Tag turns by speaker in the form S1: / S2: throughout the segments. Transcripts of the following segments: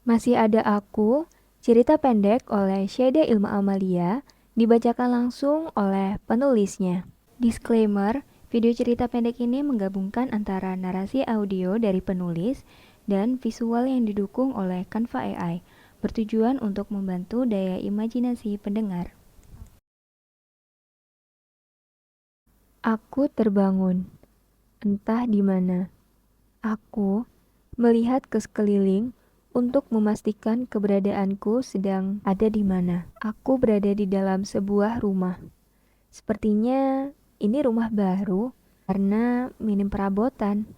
S1: Masih ada aku, cerita pendek oleh Syeda Ilma Amalia, dibacakan langsung oleh penulisnya. Disclaimer, video cerita pendek ini menggabungkan antara narasi audio dari penulis dan visual yang didukung oleh Canva AI, bertujuan untuk membantu daya imajinasi pendengar. Aku terbangun, entah di mana. Aku melihat ke sekeliling untuk memastikan keberadaanku sedang ada di mana. Aku berada di dalam sebuah rumah. Sepertinya ini rumah baru karena minim perabotan.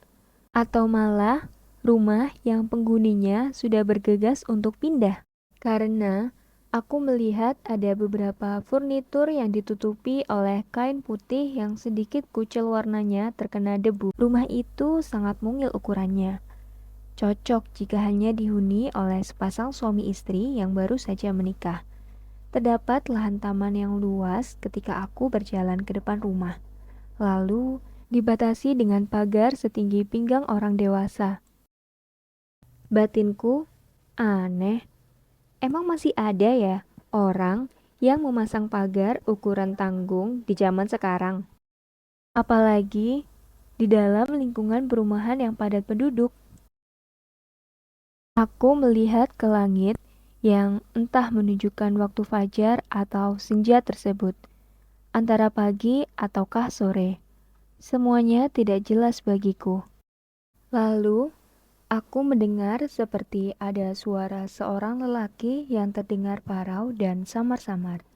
S1: Atau malah rumah yang penghuninya sudah bergegas untuk pindah. Karena aku melihat ada beberapa furnitur yang ditutupi oleh kain putih yang sedikit kucel warnanya terkena debu. Rumah itu sangat mungil ukurannya. Cocok jika hanya dihuni oleh sepasang suami istri yang baru saja menikah. Terdapat lahan taman yang luas ketika aku berjalan ke depan rumah. Lalu dibatasi dengan pagar setinggi pinggang orang dewasa. Batinku, aneh. Emang masih ada ya orang yang memasang pagar ukuran tanggung di zaman sekarang? Apalagi di dalam lingkungan perumahan yang padat penduduk. Aku melihat ke langit yang entah menunjukkan waktu fajar atau senja tersebut, antara pagi ataukah sore. Semuanya tidak jelas bagiku. Lalu, aku mendengar seperti ada suara seorang lelaki yang terdengar parau dan samar-samar.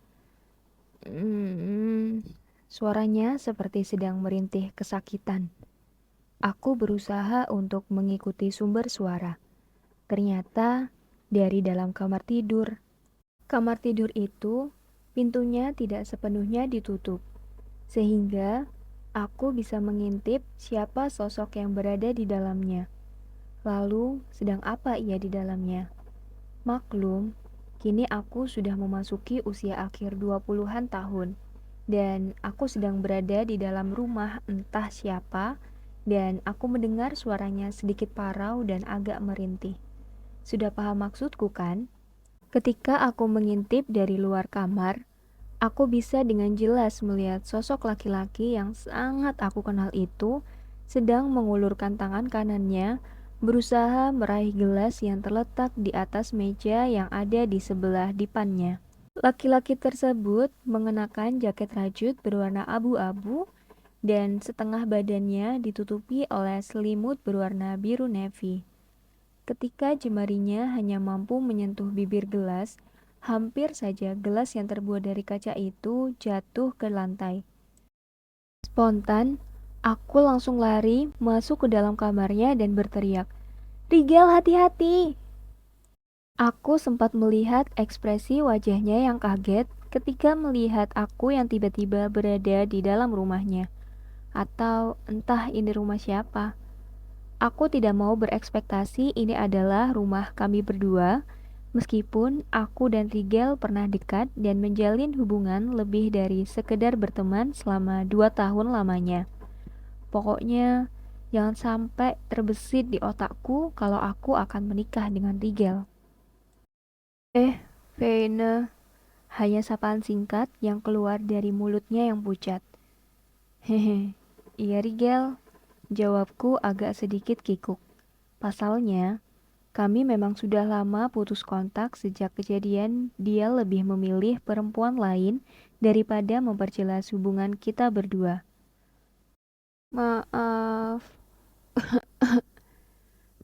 S1: Suaranya seperti sedang merintih kesakitan. Aku berusaha untuk mengikuti sumber suara. Ternyata dari dalam kamar tidur. Kamar tidur itu pintunya tidak sepenuhnya ditutup, sehingga aku bisa mengintip siapa sosok yang berada di dalamnya. Lalu, sedang apa ia di dalamnya? Maklum, kini aku sudah memasuki usia akhir 20-an tahun, dan aku sedang berada di dalam rumah entah siapa, dan aku mendengar suaranya sedikit parau dan agak merintih. Sudah paham maksudku kan? Ketika aku mengintip dari luar kamar, aku bisa dengan jelas melihat sosok laki-laki yang sangat aku kenal itu sedang mengulurkan tangan kanannya, berusaha meraih gelas yang terletak di atas meja yang ada di sebelah dipannya. Laki-laki tersebut mengenakan jaket rajut berwarna abu-abu dan setengah badannya ditutupi oleh selimut berwarna biru navy. Ketika jemarinya hanya mampu menyentuh bibir gelas, hampir saja gelas yang terbuat dari kaca itu jatuh ke lantai. Spontan, aku langsung lari masuk ke dalam kamarnya dan berteriak, "Rigel, hati-hati!" Aku sempat melihat ekspresi wajahnya yang kaget ketika melihat aku yang tiba-tiba berada di dalam rumahnya. Atau entah ini rumah siapa. Aku tidak mau berekspektasi ini adalah rumah kami berdua, meskipun aku dan Rigel pernah dekat dan menjalin hubungan lebih dari sekedar berteman selama 2 tahun lamanya. Pokoknya, jangan sampai terbesit di otakku kalau aku akan menikah dengan Rigel. Veine, hanya sapaan singkat yang keluar dari mulutnya yang pucat. Hehe, iya Rigel, jawabku agak sedikit kikuk. Pasalnya, kami memang sudah lama putus kontak sejak kejadian dia lebih memilih perempuan lain daripada memperjelas hubungan kita berdua. Maaf,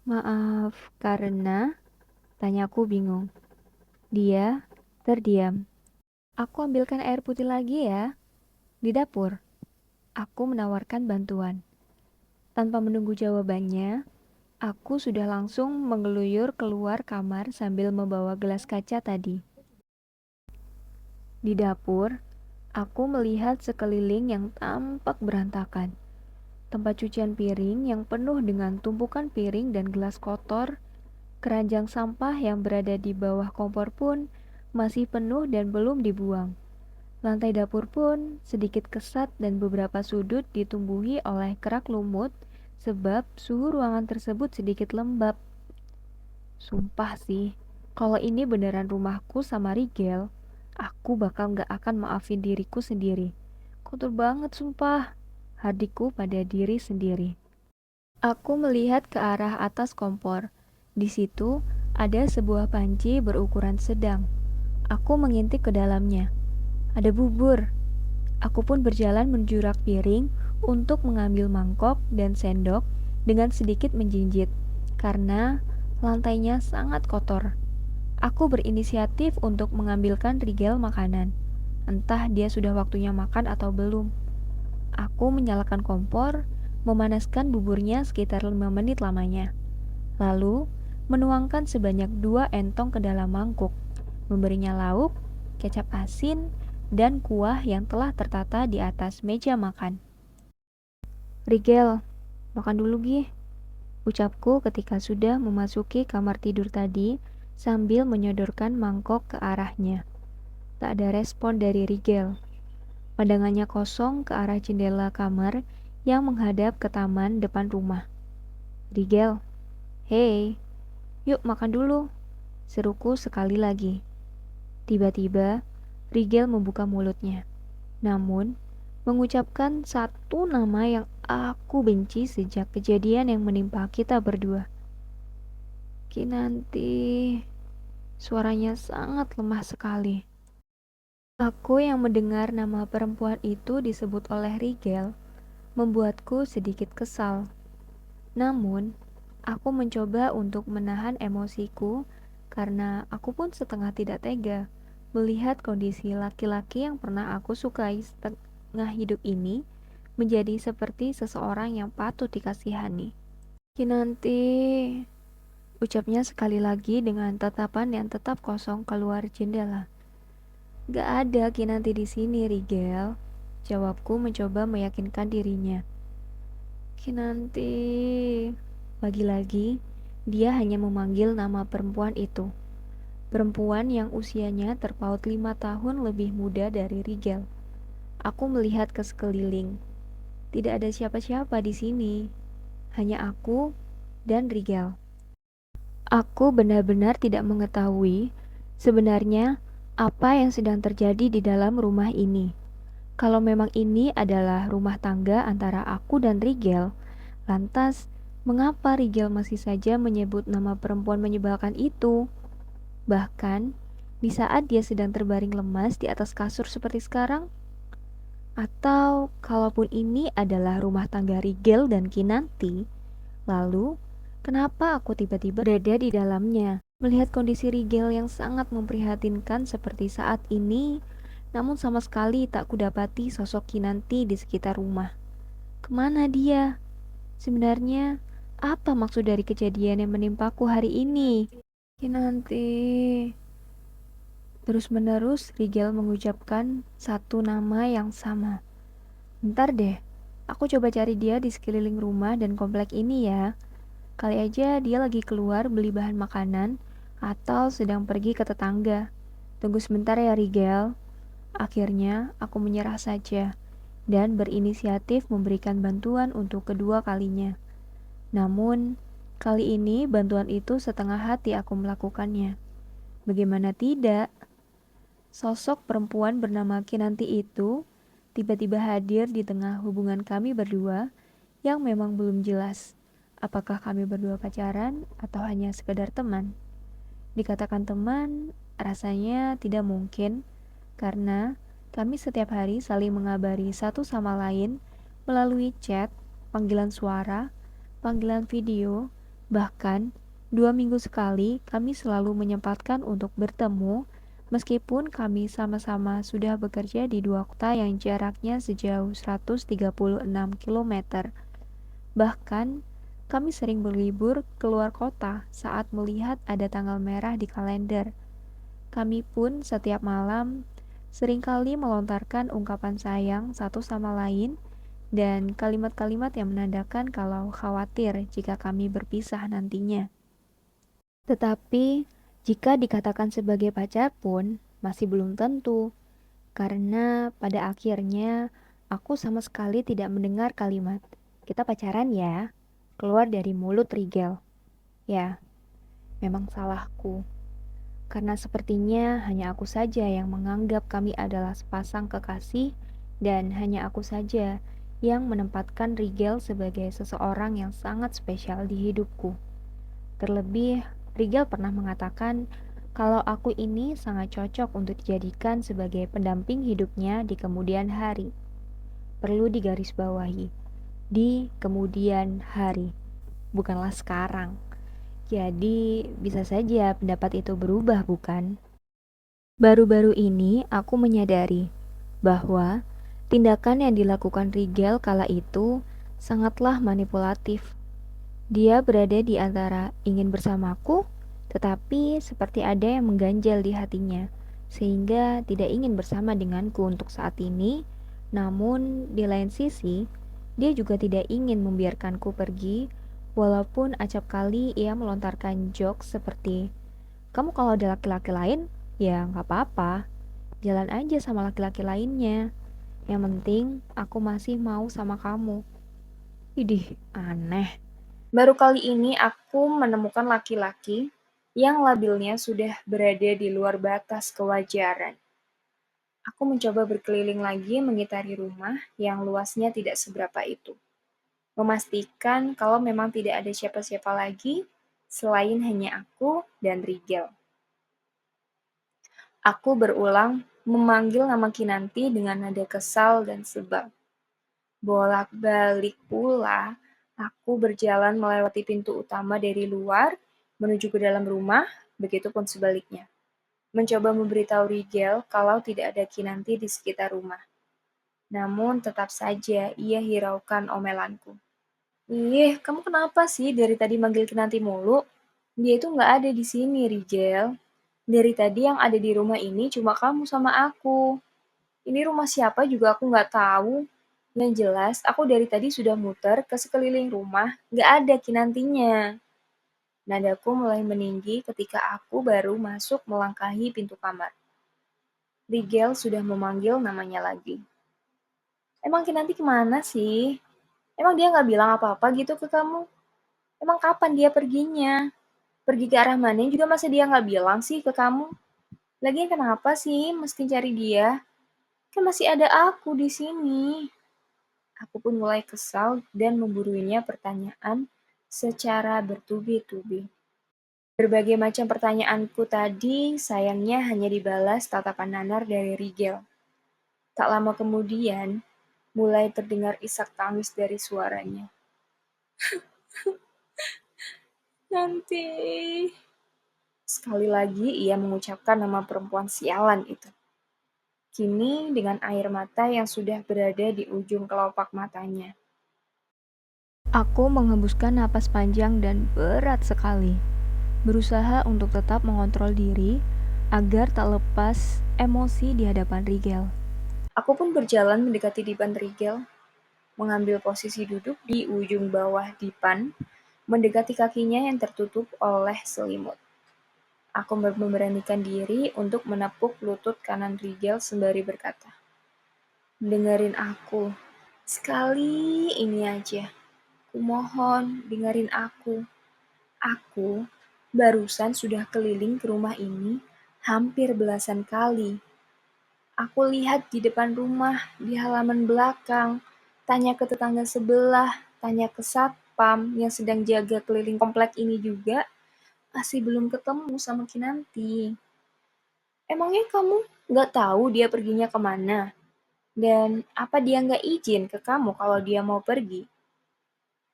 S1: maaf, karena tanyaku bingung. Dia terdiam. Aku ambilkan air putih lagi ya, di dapur. Aku menawarkan bantuan. Tanpa menunggu jawabannya, aku sudah langsung menggeluyur keluar kamar sambil membawa gelas kaca tadi. Di dapur, aku melihat sekeliling yang tampak berantakan. Tempat cucian piring yang penuh dengan tumpukan piring dan gelas kotor, keranjang sampah yang berada di bawah kompor pun masih penuh dan belum dibuang. Lantai dapur pun sedikit kesat dan beberapa sudut ditumbuhi oleh kerak lumut sebab suhu ruangan tersebut sedikit lembab. Sumpah sih, kalau ini beneran rumahku sama Rigel, aku bakal gak akan maafin diriku sendiri. Kotor banget sumpah, hatiku pada diri sendiri. Aku melihat ke arah atas kompor. Di situ ada sebuah panci berukuran sedang. Aku mengintip ke dalamnya. Ada bubur. Aku pun berjalan menuju rak piring untuk mengambil mangkok dan sendok dengan sedikit menjinjit, karena lantainya sangat kotor. Aku berinisiatif untuk mengambilkan rigel makanan. Entah dia sudah waktunya makan atau belum. Aku menyalakan kompor, memanaskan buburnya sekitar 5 menit lamanya. Lalu, menuangkan sebanyak 2 entong ke dalam mangkuk, memberinya lauk, kecap asin, dan kuah yang telah tertata di atas meja makan. Rigel, makan dulu Gih, ucapku ketika sudah memasuki kamar tidur tadi sambil menyodorkan mangkok ke arahnya. Tak ada respon dari Rigel. Pandangannya kosong ke arah jendela kamar yang menghadap ke taman depan rumah. Rigel, hei, yuk makan dulu, seruku sekali lagi. Tiba-tiba, Rigel membuka mulutnya. Namun, mengucapkan satu nama yang aku benci sejak kejadian yang menimpa kita berdua. Kinanti, suaranya sangat lemah sekali. Aku yang mendengar nama perempuan itu disebut oleh Rigel membuatku sedikit kesal. Namun, aku mencoba untuk menahan emosiku karena aku pun setengah tidak tega melihat kondisi laki-laki yang pernah aku sukai setengah hidup ini menjadi seperti seseorang yang patut dikasihani. Kinanti, ucapnya sekali lagi dengan tatapan yang tetap kosong keluar jendela. Gak ada Kinanti di sini, Rigel. Jawabku mencoba meyakinkan dirinya. Kinanti. Lagi-lagi, dia hanya memanggil nama perempuan itu. Perempuan yang usianya terpaut 5 tahun lebih muda dari Rigel. Aku melihat ke sekeliling. Tidak ada siapa-siapa di sini. Hanya aku dan Rigel. Aku benar-benar tidak mengetahui sebenarnya apa yang sedang terjadi di dalam rumah ini. Kalau memang ini adalah rumah tangga antara aku dan Rigel, lantas mengapa Rigel masih saja menyebut nama perempuan menyebalkan itu? Bahkan di saat dia sedang terbaring lemas di atas kasur seperti sekarang? Atau kalaupun ini adalah rumah tangga Rigel dan Kinanti, lalu kenapa aku tiba-tiba berada di dalamnya? Melihat kondisi Rigel yang sangat memprihatinkan seperti saat ini, namun sama sekali tak kudapati sosok Kinanti di sekitar rumah. Kemana dia? Sebenarnya, apa maksud dari kejadian yang menimpaku hari ini? Kinanti. Terus-menerus Rigel mengucapkan satu nama yang sama. Bentar deh, aku coba cari dia di sekeliling rumah dan komplek ini ya. Kali aja dia lagi keluar beli bahan makanan atau sedang pergi ke tetangga. Tunggu sebentar ya Rigel. Akhirnya aku menyerah saja dan berinisiatif memberikan bantuan untuk kedua kalinya. Namun, kali ini bantuan itu setengah hati aku melakukannya. Bagaimana tidak? Sosok perempuan bernama Kinanti itu tiba-tiba hadir di tengah hubungan kami berdua yang memang belum jelas apakah kami berdua pacaran atau hanya sekedar teman. Dikatakan teman, rasanya tidak mungkin karena kami setiap hari saling mengabari satu sama lain melalui chat, panggilan suara, panggilan video, bahkan 2 minggu sekali kami selalu menyempatkan untuk bertemu meskipun kami sama-sama sudah bekerja di 2 kota yang jaraknya sejauh 136 km. Bahkan, kami sering berlibur keluar kota saat melihat ada tanggal merah di kalender. Kami pun setiap malam seringkali melontarkan ungkapan sayang satu sama lain dan kalimat-kalimat yang menandakan kalau khawatir jika kami berpisah nantinya. Tetapi, jika dikatakan sebagai pacar pun masih belum tentu, karena pada akhirnya aku sama sekali tidak mendengar kalimat "kita pacaran ya" keluar dari mulut Rigel. Ya, Memang salahku, karena sepertinya hanya aku saja yang menganggap kami adalah sepasang kekasih dan hanya aku saja yang menempatkan Rigel sebagai seseorang yang sangat spesial di hidupku. Terlebih, Rigel pernah mengatakan kalau aku ini sangat cocok untuk dijadikan sebagai pendamping hidupnya di kemudian hari. Perlu digarisbawahi, di kemudian hari, bukanlah sekarang. Jadi, bisa saja pendapat itu berubah, bukan? Baru-baru ini aku menyadari bahwa tindakan yang dilakukan Rigel kala itu sangatlah manipulatif. Dia berada di antara ingin bersamaku, tetapi seperti ada yang mengganjal di hatinya, sehingga tidak ingin bersama denganku untuk saat ini. Namun, di lain sisi, dia juga tidak ingin membiarkanku pergi, walaupun acap kali ia melontarkan jokes seperti, "Kamu kalau ada laki-laki lain, ya nggak apa-apa, jalan aja sama laki-laki lainnya. Yang penting aku masih mau sama kamu." Idih, aneh. Baru kali ini aku menemukan laki-laki yang labilnya sudah berada di luar batas kewajaran. Aku mencoba berkeliling lagi mengitari rumah yang luasnya tidak seberapa itu. Memastikan kalau memang tidak ada siapa-siapa lagi selain hanya aku dan Rigel. Aku berulang memanggil nama Kinanti dengan nada kesal dan sebal. Bolak-balik pula, aku berjalan melewati pintu utama dari luar menuju ke dalam rumah, begitupun sebaliknya. Mencoba memberitahu Rigel kalau tidak ada Kinanti di sekitar rumah. Namun tetap saja ia hiraukan omelanku. Ih, kamu kenapa sih dari tadi manggil Kinanti mulu? Dia itu nggak ada di sini, Rigel. Dari tadi yang ada di rumah ini cuma kamu sama aku. Ini rumah siapa juga aku nggak tahu. Yang jelas, aku dari tadi sudah muter ke sekeliling rumah, nggak ada Kinantinya. Nadaku mulai meninggi ketika aku baru masuk melangkahi pintu kamar. Rigel sudah memanggil namanya lagi. Emang Kinanti kemana sih? Emang dia nggak bilang apa-apa gitu ke kamu? Emang kapan dia perginya? Pergi ke arah mana juga masa dia nggak bilang sih ke kamu? Lagian kenapa sih mesti cari dia? Kan masih ada aku di sini. Aku pun mulai kesal dan memburuinya pertanyaan secara bertubi-tubi. Berbagai macam pertanyaanku tadi sayangnya hanya dibalas tatapan nanar dari Rigel. Tak lama kemudian, mulai terdengar isak tangis dari suaranya. Nanti. Sekali lagi ia mengucapkan nama perempuan sialan itu. Kini dengan air mata yang sudah berada di ujung kelopak matanya. Aku menghembuskan napas panjang dan berat sekali, berusaha untuk tetap mengontrol diri agar tak lepas emosi di hadapan Rigel. Aku pun berjalan mendekati dipan Rigel, mengambil posisi duduk di ujung bawah dipan, mendekati kakinya yang tertutup oleh selimut. Aku memberanikan diri untuk menepuk lutut kanan Rigel sembari berkata, "Dengerin aku, sekali ini aja. Kumohon, dengerin aku. Aku barusan sudah keliling ke rumah ini hampir belasan kali. Aku lihat di depan rumah, di halaman belakang, tanya ke tetangga sebelah, tanya ke satpam yang sedang jaga keliling komplek ini juga, masih belum ketemu sama Kinanti. Emangnya kamu nggak tahu dia perginya kemana? Dan apa dia nggak izin ke kamu kalau dia mau pergi?"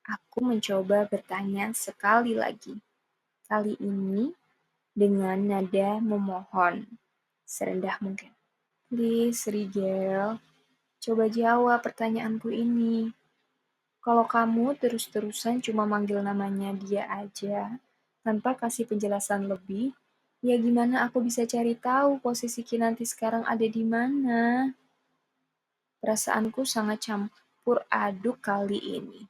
S1: Aku mencoba bertanya sekali lagi. Kali ini dengan nada memohon, serendah mungkin. "Please, Rigel, coba jawab pertanyaanku ini. Kalau kamu terus-terusan cuma manggil namanya dia aja, tanpa kasih penjelasan lebih, ya gimana aku bisa cari tahu posisi Kinanti sekarang ada di mana?" Perasaanku sangat campur aduk kali ini.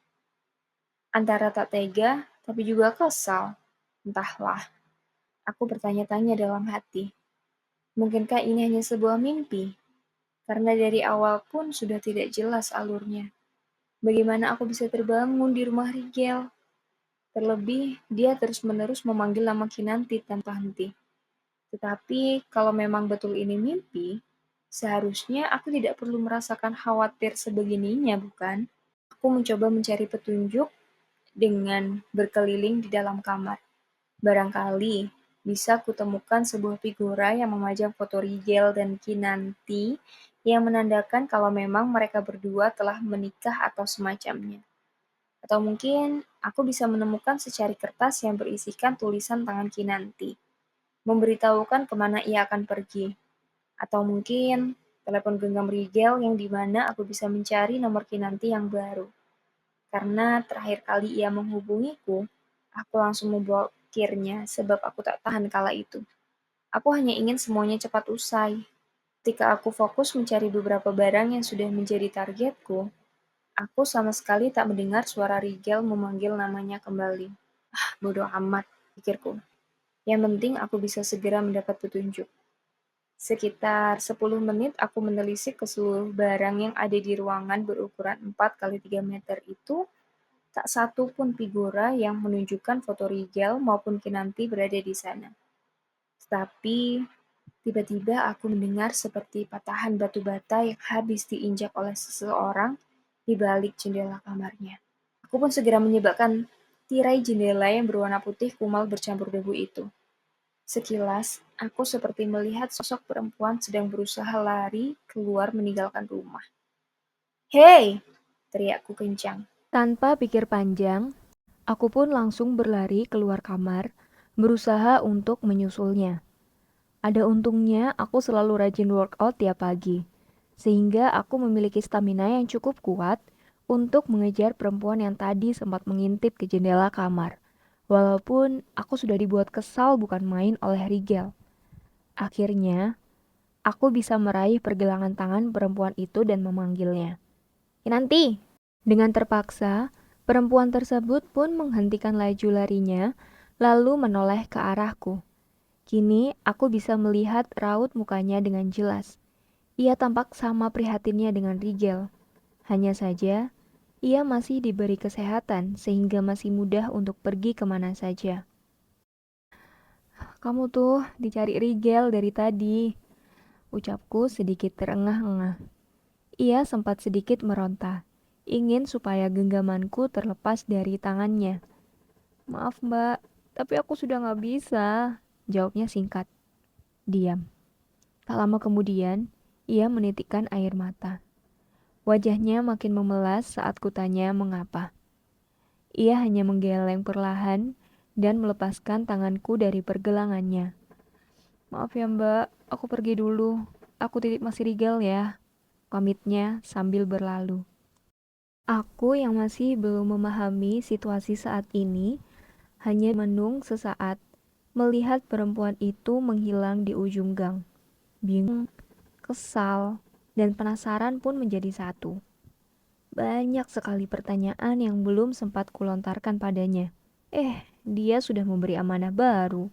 S1: Antara tak tega, tapi juga kesal. Entahlah, aku bertanya-tanya dalam hati. Mungkinkah ini hanya sebuah mimpi? Karena dari awal pun sudah tidak jelas alurnya. Bagaimana aku bisa terbangun di rumah Rigel?
S2: Terlebih, dia terus-menerus memanggil nama Kinanti tanpa henti. Tetapi, kalau memang betul ini mimpi, seharusnya aku tidak perlu merasakan khawatir sebegininya, bukan? Aku mencoba mencari petunjuk dengan berkeliling di dalam kamar. Barangkali bisa kutemukan sebuah figura yang memajang foto Rigel dan Kinanti yang menandakan kalau memang mereka berdua telah menikah atau semacamnya. Atau mungkin aku bisa menemukan secari kertas yang berisikan tulisan tangan Kinanti, memberitahukan kemana ia akan pergi. Atau mungkin telepon genggam Rigel yang dimana aku bisa mencari nomor Kinanti yang baru. Karena terakhir kali ia menghubungiku, aku langsung memblokirnya sebab aku tak tahan kala itu. Aku hanya ingin semuanya cepat usai. Ketika aku fokus mencari beberapa barang yang sudah menjadi targetku, aku sama sekali tak mendengar suara Rigel memanggil namanya kembali. Bodoh amat, pikirku. Yang penting aku bisa segera mendapat petunjuk. Sekitar 10 menit aku menelisik ke seluruh barang yang ada di ruangan berukuran 4 kali 3 meter itu. Tak satu pun figura yang menunjukkan foto Rigel maupun Kinanti berada di sana. Tetapi, tiba-tiba aku mendengar seperti patahan batu bata yang habis diinjak oleh seseorang di balik jendela kamarnya. Aku pun segera menyebabkan tirai jendela yang berwarna putih kumal bercampur debu itu. Sekilas, aku seperti melihat sosok perempuan sedang berusaha lari keluar meninggalkan rumah. "Hei!" teriakku kencang.
S1: Tanpa pikir panjang, aku pun langsung berlari keluar kamar, berusaha untuk menyusulnya. Ada untungnya aku selalu rajin workout tiap pagi, sehingga aku memiliki stamina yang cukup kuat untuk mengejar perempuan yang tadi sempat mengintip ke jendela kamar. Walaupun aku sudah dibuat kesal bukan main oleh Rigel. Akhirnya, aku bisa meraih pergelangan tangan perempuan itu dan memanggilnya. Kinanti! Dengan terpaksa, perempuan tersebut pun menghentikan laju larinya, lalu menoleh ke arahku. Kini aku bisa melihat raut mukanya dengan jelas. Ia tampak sama prihatinnya dengan Rigel. Hanya saja, ia masih diberi kesehatan sehingga masih mudah untuk pergi kemana saja. Kamu tuh dicari Rigel dari tadi, ucapku sedikit terengah-engah. Ia sempat sedikit meronta, ingin supaya genggamanku terlepas dari tangannya. Maaf mbak, tapi aku sudah gak bisa, jawabnya singkat. Diam. Tak lama kemudian, ia menitikkan air mata. Wajahnya makin memelas saat kutanya mengapa. Ia hanya menggeleng perlahan dan melepaskan tanganku dari pergelangannya. Maaf ya mbak, aku pergi dulu. Aku titip Mas Rigel ya, pamitnya sambil berlalu. Aku yang masih belum memahami situasi saat ini hanya menung sesaat melihat perempuan itu menghilang di ujung gang. Bingung, kesal, dan penasaran pun menjadi satu. Banyak sekali pertanyaan yang belum sempat kulontarkan padanya. Dia sudah memberi amanah baru.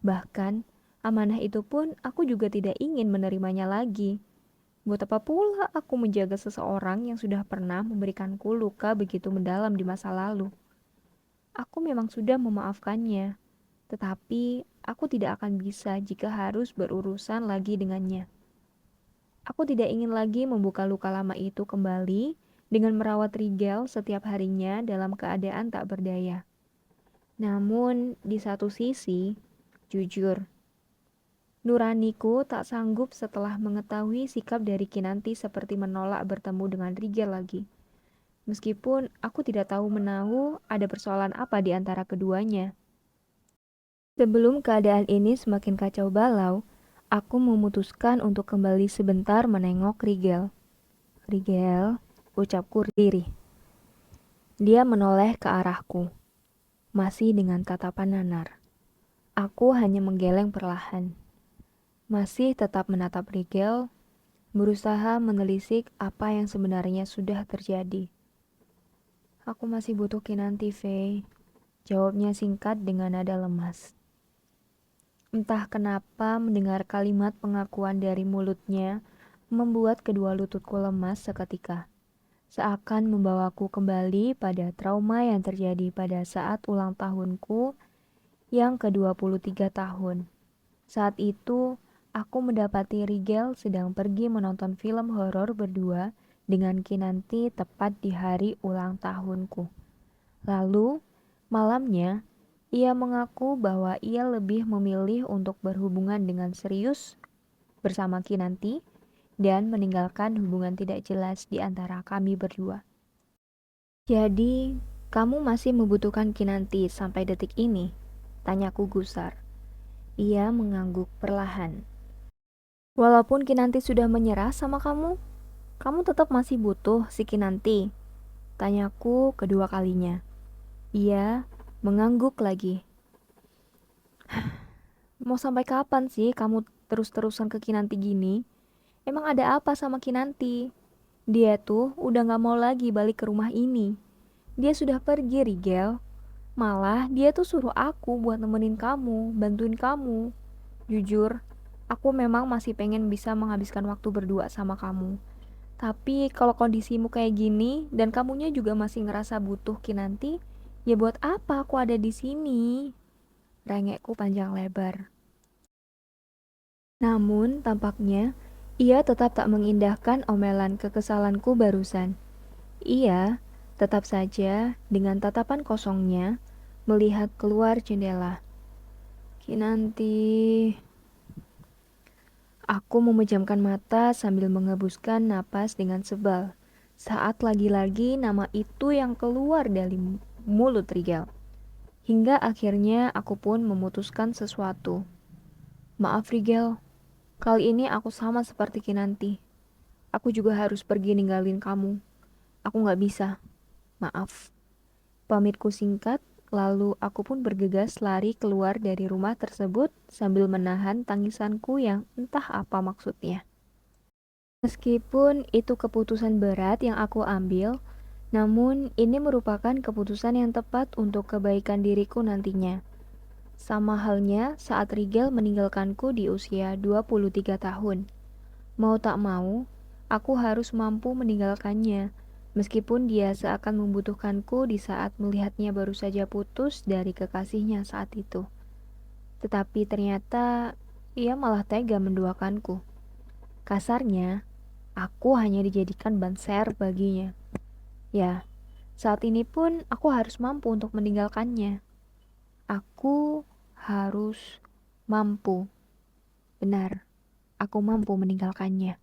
S1: Bahkan, amanah itu pun aku juga tidak ingin menerimanya lagi. Buat apa pula aku menjaga seseorang yang sudah pernah memberikanku luka begitu mendalam di masa lalu? Aku memang sudah memaafkannya, tetapi aku tidak akan bisa jika harus berurusan lagi dengannya. Aku tidak ingin lagi membuka luka lama itu kembali dengan merawat Rigel setiap harinya dalam keadaan tak berdaya. Namun, di satu sisi, jujur, nuraniku tak sanggup setelah mengetahui sikap dari Kinanti seperti menolak bertemu dengan Rigel lagi. Meskipun aku tidak tahu menahu ada persoalan apa di antara keduanya. Sebelum keadaan ini semakin kacau balau, aku memutuskan untuk kembali sebentar menengok Rigel. Rigel, ucapku lirih. Dia menoleh ke arahku, masih dengan tatapan nanar. Aku hanya menggeleng perlahan. Masih tetap menatap Rigel, berusaha menelisik apa yang sebenarnya sudah terjadi. Aku masih butuh Kinanti, Faye. Jawabnya singkat dengan nada lemas. Entah kenapa mendengar kalimat pengakuan dari mulutnya membuat kedua lututku lemas seketika. seakan membawaku kembali pada trauma yang terjadi pada saat ulang tahunku yang ke-23 tahun. Saat itu, aku mendapati Rigel sedang pergi menonton film horor berdua dengan Kinanti tepat di hari ulang tahunku. Lalu, malamnya, ia mengaku bahwa ia lebih memilih untuk berhubungan dengan serius bersama Kinanti dan meninggalkan hubungan tidak jelas di antara kami berdua. Jadi, kamu masih membutuhkan Kinanti sampai detik ini? Tanyaku gusar. Ia mengangguk perlahan. Walaupun Kinanti sudah menyerah sama kamu tetap masih butuh si Kinanti? Tanyaku kedua kalinya. Ia mengangguk lagi. Mau sampai kapan sih kamu terus-terusan ke Kinanti gini? Emang ada apa sama Kinanti? Dia tuh udah gak mau lagi balik ke rumah ini. Dia sudah pergi, Rigel. Malah dia tuh suruh aku buat nemenin kamu, bantuin kamu. Jujur, aku memang masih pengen bisa menghabiskan waktu berdua sama kamu. Tapi kalau kondisimu kayak gini dan kamunya juga masih ngerasa butuh Kinanti, ya buat apa aku ada di sini? Rengekku panjang lebar. Namun tampaknya ia tetap tak mengindahkan omelan kekesalanku barusan. Ia tetap saja dengan tatapan kosongnya melihat keluar jendela. Kinanti. Aku memejamkan mata sambil menghembuskan napas dengan sebal. Saat lagi-lagi nama itu yang keluar dari mulut Rigel. Hingga akhirnya aku pun memutuskan sesuatu. Maaf Rigel, kali ini aku sama seperti Kinanti. Aku juga harus pergi ninggalin kamu. Aku gak bisa. Maaf. Pamitku singkat, lalu aku pun bergegas lari keluar dari rumah tersebut sambil menahan tangisanku yang entah apa maksudnya. Meskipun itu keputusan berat yang aku ambil, namun ini merupakan keputusan yang tepat untuk kebaikan diriku nantinya. Sama halnya saat Rigel meninggalkanku di usia 23 tahun. Mau tak mau, aku harus mampu meninggalkannya, meskipun dia seakan membutuhkanku di saat melihatnya baru saja putus dari kekasihnya saat itu. Tetapi ternyata ia malah tega menduakanku. Kasarnya, aku hanya dijadikan ban serep baginya. Ya, saat ini pun aku harus mampu untuk meninggalkannya. Aku harus mampu. Benar, aku mampu meninggalkannya.